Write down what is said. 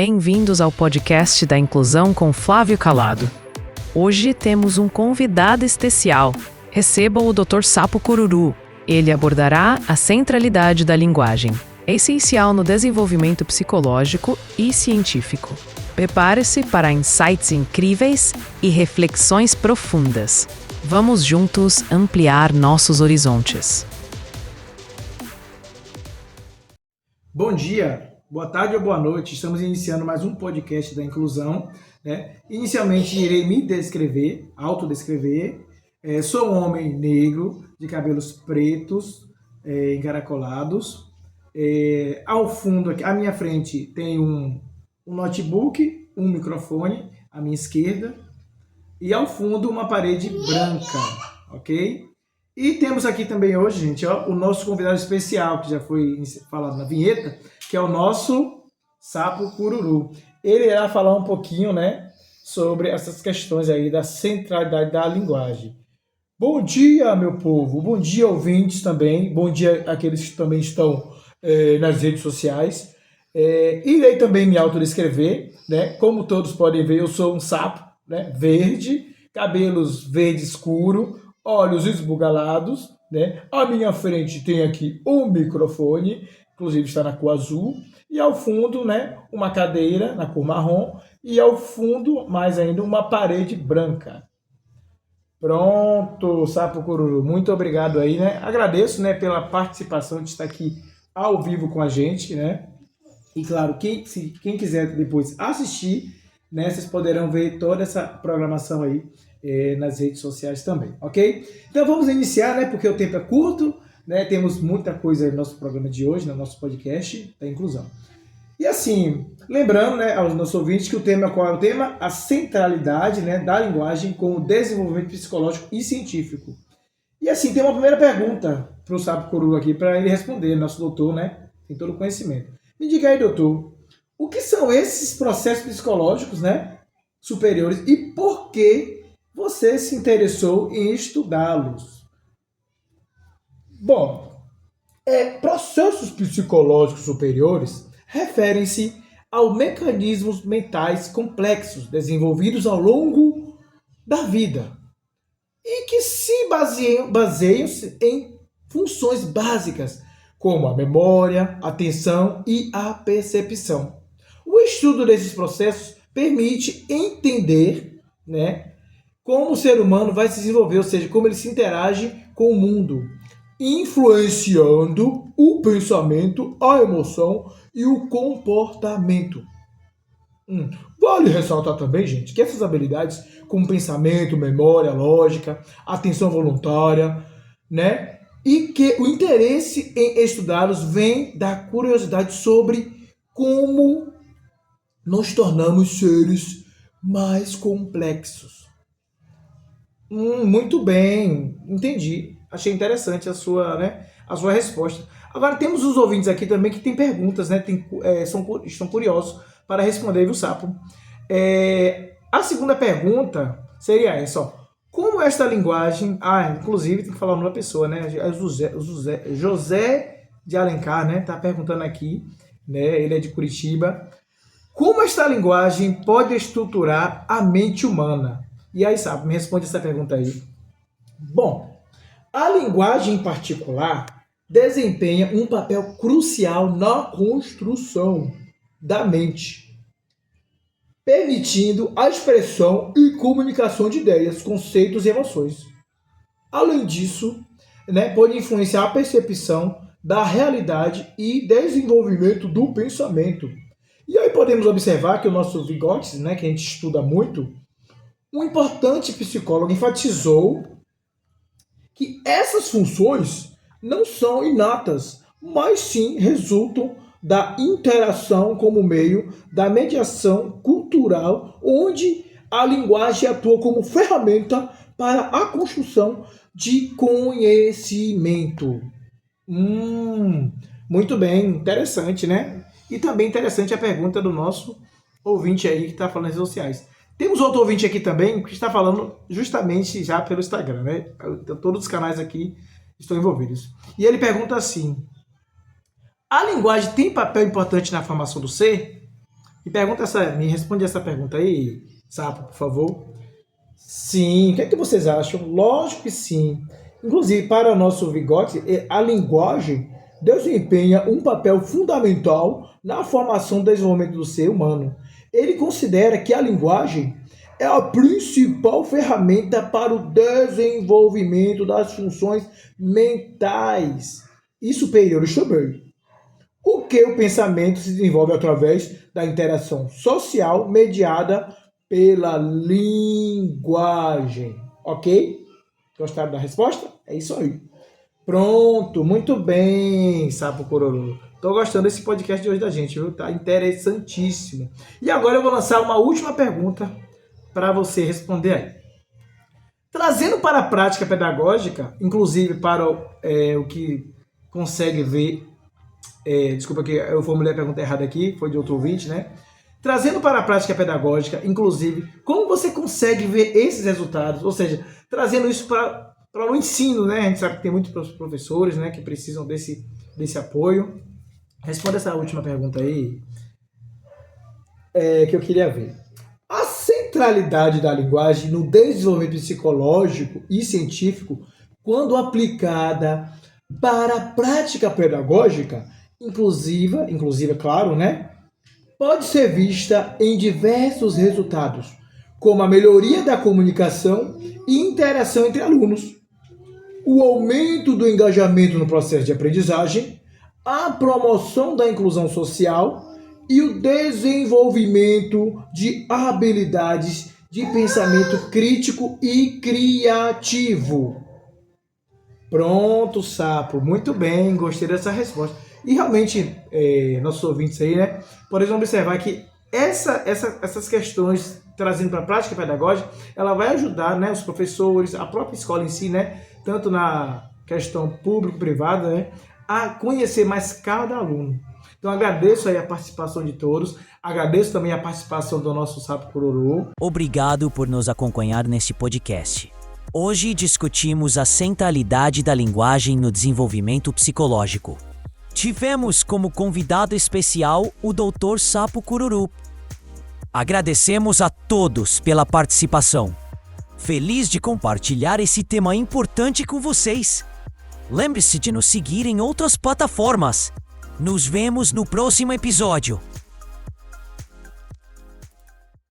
Bem-vindos ao podcast da Inclusão com Flávio Calado. Hoje temos um convidado especial. Receba o Dr. Sapo Cururu. Ele abordará a centralidade da linguagem, essencial no desenvolvimento psicológico e científico. Prepare-se para insights incríveis e reflexões profundas. Vamos juntos ampliar nossos horizontes. Bom dia, boa tarde ou boa noite. Estamos iniciando mais um podcast da Inclusão. Inicialmente irei me descrever, autodescrever. Sou um homem negro, de cabelos pretos, encaracolados. Ao fundo, aqui, à minha frente, tem um notebook, um microfone à minha esquerda. E ao fundo, uma parede branca, ok? E temos aqui também hoje, gente, o nosso convidado especial, que já foi falado na vinheta, que é o nosso Sapo Cururu. Ele irá falar um pouquinho, sobre essas questões aí da centralidade da linguagem. Bom dia, meu povo. Bom dia, ouvintes também. Bom dia àqueles que também estão nas redes sociais. Irei também me autodescrever, Como todos podem ver, eu sou um sapo, verde, cabelos verde escuro, olhos esbugalados, À minha frente tem aqui um microfone, inclusive está na cor azul, e ao fundo, uma cadeira na cor marrom, e ao fundo, mais ainda, uma parede branca. Pronto, Sapo Cururu, muito obrigado aí, Agradeço, pela participação de estar aqui ao vivo com a gente, E claro, quem quiser depois assistir, vocês poderão ver toda essa programação aí nas redes sociais também, ok? Então vamos iniciar, porque o tempo é curto, Temos muita coisa aí no nosso programa de hoje, no nosso podcast da Inclusão. E assim, lembrando, aos nossos ouvintes que qual é o tema? A centralidade, da linguagem com o desenvolvimento psicológico e científico. E assim, tem uma primeira pergunta para o Sapo Cururu aqui, para ele responder, nosso doutor, Tem todo o conhecimento. Me diga aí, doutor, o que são esses processos psicológicos, superiores, e por que você se interessou em estudá-los? Bom, processos psicológicos superiores referem-se aos mecanismos mentais complexos desenvolvidos ao longo da vida e que se baseiam em funções básicas como a memória, a atenção e a percepção. O estudo desses processos permite entender, como o ser humano vai se desenvolver, ou seja, como ele se interage com o mundo, influenciando o pensamento, a emoção e o comportamento. Vale ressaltar também, gente, que essas habilidades, como pensamento, memória, lógica, atenção voluntária, e que o interesse em estudá-los vem da curiosidade sobre como nos tornamos seres mais complexos. Muito bem, entendi. Achei interessante a sua resposta. Agora, temos os ouvintes aqui também que têm perguntas, estão curiosos para responder, viu, Sapo? A segunda pergunta seria essa, Como esta linguagem... inclusive tem que falar o nome da pessoa, José de Alencar, tá perguntando aqui, Ele é de Curitiba. Como esta linguagem pode estruturar a mente humana? E aí, Sapo, me responde essa pergunta aí. Bom, a linguagem em particular desempenha um papel crucial na construção da mente, permitindo a expressão e comunicação de ideias, conceitos e emoções. Além disso, pode influenciar a percepção da realidade e desenvolvimento do pensamento. E aí podemos observar que o nosso Vygotsky, que a gente estuda muito, um importante psicólogo enfatizou que essas funções não são inatas, mas sim resultam da interação como meio da mediação cultural, onde a linguagem atua como ferramenta para a construção de conhecimento. Muito bem, interessante, E também interessante a pergunta do nosso ouvinte aí que está falando nas redes sociais. Temos outro ouvinte aqui também que está falando justamente já pelo Instagram, Todos os canais aqui estão envolvidos. E ele pergunta assim: a linguagem tem papel importante na formação do ser? Me responde essa pergunta aí, Sapo, por favor. Sim, o que é que vocês acham? Lógico que sim. Inclusive, para o nosso Vigote, a linguagem desempenha um papel fundamental na formação e desenvolvimento do ser humano. Ele considera que a linguagem é a principal ferramenta para o desenvolvimento das funções mentais e superiores também. O que o pensamento se desenvolve através da interação social mediada pela linguagem. Ok? Gostaram da resposta? É isso aí. Pronto, muito bem, Sapo Cororô. Tô gostando desse podcast de hoje da gente, viu? Tá interessantíssimo. E agora eu vou lançar uma última pergunta para você responder aí. Trazendo para a prática pedagógica, inclusive para o que consegue ver, desculpa que eu formulei a pergunta errada aqui, foi de outro ouvinte, né? Trazendo para a prática pedagógica, inclusive, como você consegue ver esses resultados? Ou seja, trazendo isso para o ensino, né? A gente sabe que tem muitos professores, né, que precisam desse apoio. Responda essa última pergunta aí, que eu queria ver. A centralidade da linguagem no desenvolvimento psicológico e científico, quando aplicada para a prática pedagógica, inclusive, claro, né? Pode ser vista em diversos resultados, como a melhoria da comunicação e interação entre alunos, o aumento do engajamento no processo de aprendizagem, a promoção da inclusão social e o desenvolvimento de habilidades de pensamento crítico e criativo. Pronto, Sapo. Muito bem, gostei dessa resposta. E realmente, nossos ouvintes aí, né, podem observar que essas questões trazendo para a prática pedagógica, ela vai ajudar, né, os professores, a própria escola em si, né, tanto na questão público-privada, né, a conhecer mais cada aluno. Então agradeço aí a participação de todos, agradeço também a participação do nosso Sapo Cororô. Obrigado por nos acompanhar neste podcast. Hoje discutimos a centralidade da linguagem no desenvolvimento psicológico. Tivemos como convidado especial o Dr. Sapo Cororô. Agradecemos a todos pela participação. Feliz de compartilhar esse tema importante com vocês. Lembre-se de nos seguir em outras plataformas. Nos vemos no próximo episódio.